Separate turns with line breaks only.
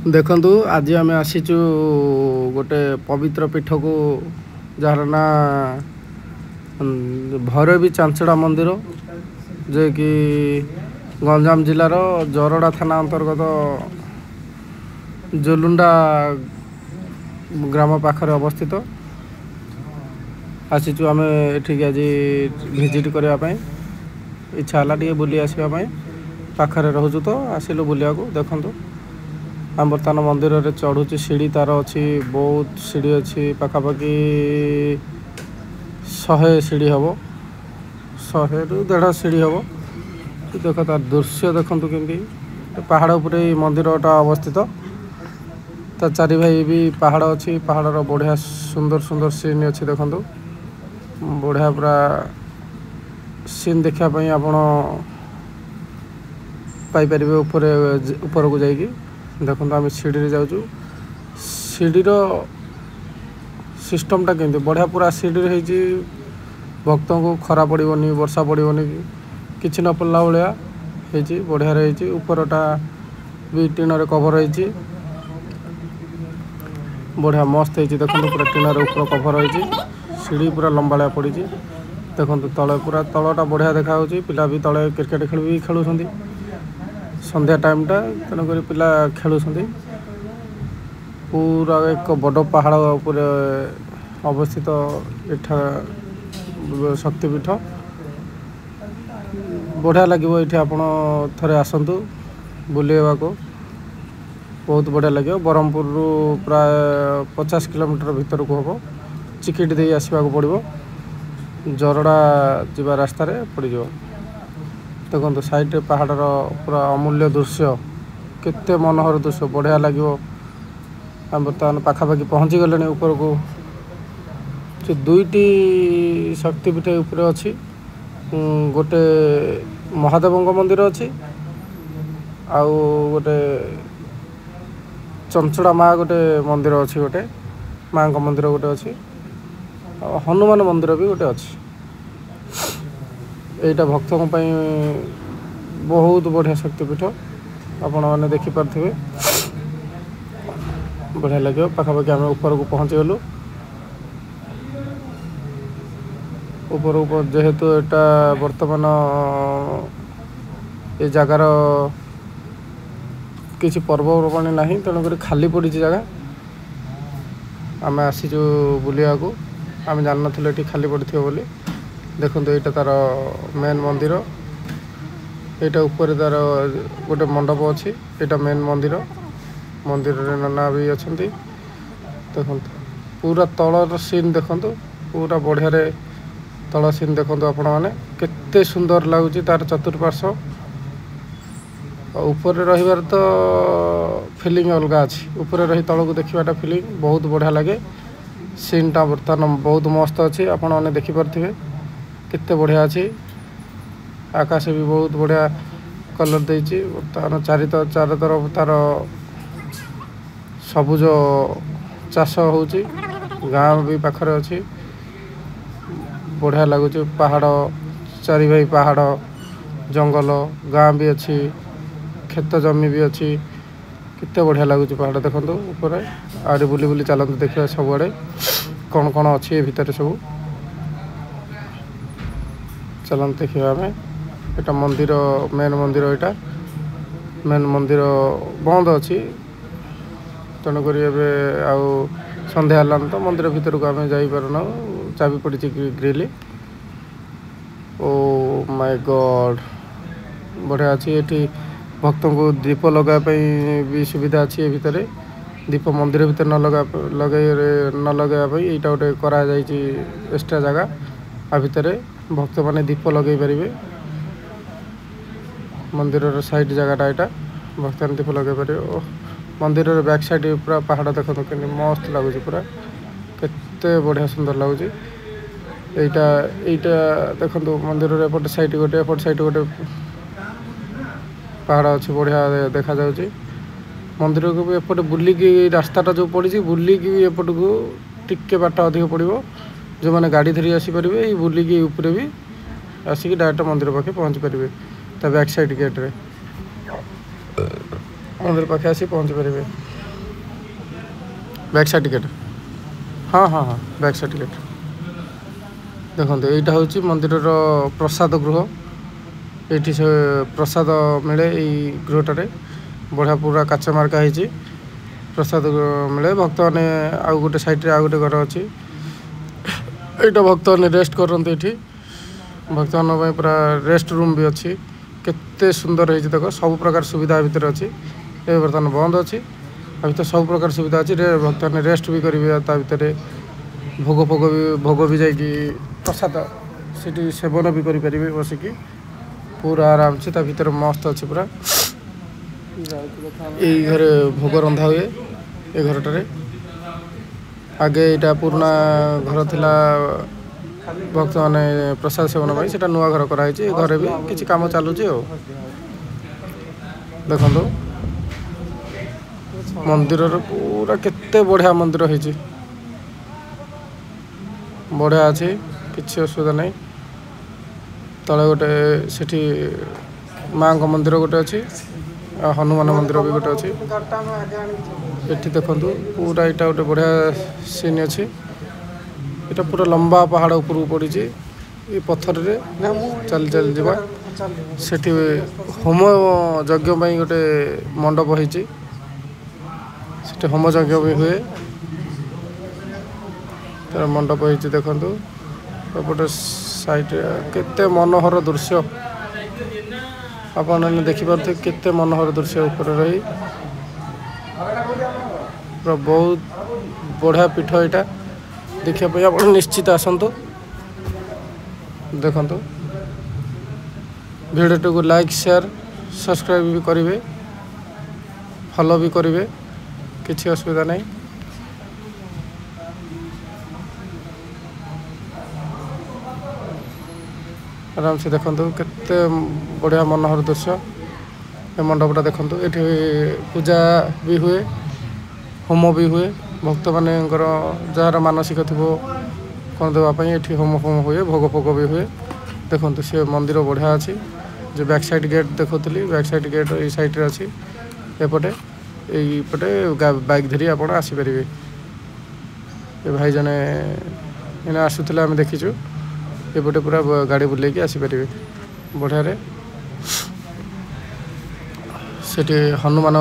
देखु आज आम आसीचु गोटे पवित्र पीठ को जार ना भैरवी चांचड़ा मंदिर जे कि गंजाम जिलार जरड़ा थाना अंतर्गत जोलुंडा ग्राम पाखरे अवस्थित। आसीचु आम एठिक आज भिजिट करने इच्छा है टे बुली आसवाई पाखरे रोचु तो आसिलु बुलिया को देखु आम बर्तमान मंदिर रे चढ़ुची सीढ़ी तार अच्छी बहुत सीढ़ी अच्छी पाखापाखि 100 सीढ़ी हम 100 ରୁ 150 सीढ़ी हम। देख तार दृश्य देखु केमती पहाड़ उपरे मंदिरटा अवस्थित ता चारि भाई भी पहाड़ अच्छी पहाड़र बढ़िया सुंदर सुंदर सीन अच्छी देखु बढ़िया पूरा सीन देखापी आपण पाइपर ऊपर को जाइए देखो आम सीढ़ी जाऊँ सीढ़ीर सिस्टमटा केमती बढ़िया पूरा सीढ़ी भक्त को खरा पड़ोनी वर्षा पड़ोनी कि न पड़ला भाया बढ़िया रही उपरटा भी टीन रे कभर होती बढ़िया मस्त है देखो पूरा टीन रे ऊपर कभर होती सीढ़ी पूरा लंबाड़ा पड़ी देखो तले पूरा तलटा बढ़िया देखा पिला भी तले क्रिकेट खेल भी खेलुं संध्या टाइमटा तेणुक पिला खेलुं पूरा एक बड़ पहाड़ उपर अवस्थित एठा शक्तिपीठ बढ़िया लगे ये आप थे आसतु बुलेवा को बहुत बढ़िया लगे ब्रह्मपुर प्राय 50 किलोमीटर भीतर को हम चिकिट दे आसवाक पड़ो जरड़ा जीवा रास्तार पड़ देखो साइड पहाड़र पूरा अमूल्य दृश्य केते मनोहर दृश्य बढ़िया लगे। आम बर्तमान पाखापाखि पहुँची गले ऊपर को दुईटी शक्तिपीठ ऊपर अच्छी गोटे महादेव मंदिर अच्छी आउ गोटे चंचड़ा माँ गोटे मंदिर अच्छी गोटे माँ का मंदिर गोटे अच्छी हनुमान मंदिर भी गोटे अच्छी एटा भक्तों बहुत बढ़िया शक्तिपीठ आपण मैंने देखिपे बढ़िया लगे पाखापाखि आम ऊपर को पहुँची गलु ऊपर जेहेतु एटा बर्तमान ये जगार किसी पर्वपर्वाणी ना तेणुक खाली पड़ी जगह आम आसीचु बुलिया को आम जान ये खाली पड़े बोली देखो यहाँ तार मेन मंदिर यहाँ ऊपर तार गोटे मंडप अच्छी यहाँ मेन मंदिर मंदिर रे नना भी अच्छा देखो पूरा तलर सीन देखु पूरा बढ़िया तल सीन देखु आपण मैंने केते सुंदर लगुच तार चतुर्पार्श्व ऊपर रहीबार तो फिलिंग अलग अच्छी ऊपर रही तल को देखाटा फिलिंग बहुत बढ़िया लगे सीनटा बर्तमान बहुत मस्त अच्छी आपण मैंने देखिपे केते बढ़िया अच्छी आकाश भी बहुत बढ़िया कलर देती बर्तमान चार तरफ तार सबुज चाष हो गाँ भी पाखरे अच्छी बढ़िया लगुच पहाड़ चारि भाई पहाड़ जंगल गाँ भी अच्छी खेत जमी भी अच्छी केते बढ़िया लगुच पहाड़ देखो ऊपर आड़े बुली बुली चलते देखा सबुआड़े कौन कौन अच्छी भितर सब चलते देखा आम यहाँ मंदिर मेन मंदिर यहाँ मेन मंदिर बंद अच्छी तेणुक आउ संध्या है तो मंदिर भीतर को आम जापारन चाबी पड़ी ग्रिल ओ माय गॉड बढ़िया अच्छी ये भक्त को दीप लगापी भी सुविधा अच्छी ये भितर दीप मंदिर भीतर न लगे यहाँ गोटे करा एक्स्ट्रा जगह आ भितर भक्त मैंने दीप लगे पारे मंदिर साइड जगहटा यहाँ भक्त दीप लगे पारे मंदिर बैक साइड पूरा पहाड़ देखो कि मस्त लगुच पूरा केते बढ़िया सुंदर लगुच यहाँ देखो मंदिर एपट साइड गोटे पहाड़ अच्छी बढ़िया देखा जाउची मंदिर को भी एपटे बुलिकी रास्ताटा जो पड़ी बुलिकी भी एपट को टिके बाट अधिक पड़ो जो मैंने गाड़ी धरी आसीपारे ये बुलिकी ऊपर भी आसिक डायरेक्ट मंदिर पाखे पहुँची पारे ता बैक साइड गेट रे मंदिर पाखे आसी पहुँची पारे। बैक सर्टिफिकेट हाँ हाँ हाँ बैक सर्टिफिकेट देखो यहाँ हूँ मंदिर प्रसाद गृह ये से प्रसाद मिले यही गृहटारे बढ़िया पूरा काच मार्का होती प्रसाद मिले भक्त मैंने आउ गोटे साइड आउ गोटे घर अच्छी यहाँ भक्त मैंने रेस्ट करते ये भक्त मान पूरा रेस्ट रूम भी अच्छी केते सुंदर है देख सब प्रकार सुविधा भितर अच्छी ये बर्तमान बंद अच्छी भितर सब प्रकार सुविधा अच्छी भक्त मैंने रेस्ट भी करेंगे भितर भोग भी जाकि प्रसाद से सेवन भी करें बसिकी पूरा आराम से भीतर मस्त अच्छे पूरा यही घरे भोग रंधा हुए ये घरटारे आगे यहाँ पुराना घर थिला भक्त मैंने प्रसाद सेवन से नुआ घर कराई घरे भी किसी काम चलुची देखो मंदिर पूरा केते बढ़िया मंदिर है बढ़िया अच्छी किसी असुविधा नहीं तले गोटे सेठी माँ का मंदिर गोटे अच्छी हनुमान मंदिर भी गोटे अच्छी ये देखु पूरा यहाँ गोटे बढ़िया सीन अच्छी यहाँ पूरा लंबा पहाड़ ऊपर पड़ी ये पत्थर रे चल चल जावा सेठी होम यज्ञ गोटे मंडप होती होम यज्ञ भी हुए तार मंडप होती देखु एपटे साइड केते मनोहर दृश्य आपने देखिपे केते मनोहर दृश्य ऊपर रही बहुत बढ़िया पीठ यहाँ देखा आप निश्चित आसतु देखु वीडियो को लाइक शेयर सब्सक्राइब भी करेंगे फॉलो भी करेंगे किसी असुविधा नहीं आराम से देखो केते बढ़िया मनोहर दृश्य ये मंडपटा देखो ये पूजा भी हुए होम भी हुए भक्त मान जार मानसिक थी कौन देवाई ये होम फोम हुए भोग फोग भी हुए देखो सी मंदिर बढ़िया अच्छी जो बैक साइड गेट देखुली बैक साइड गेट ये साइड अच्छी एपटे यपटे बाइक धरी आप आसीपर ये भाई जने इन्हें आसूला आम देखीचु एपटे पूरा गाड़ी बुलेकी आसीपर बढ़िया से हनुमान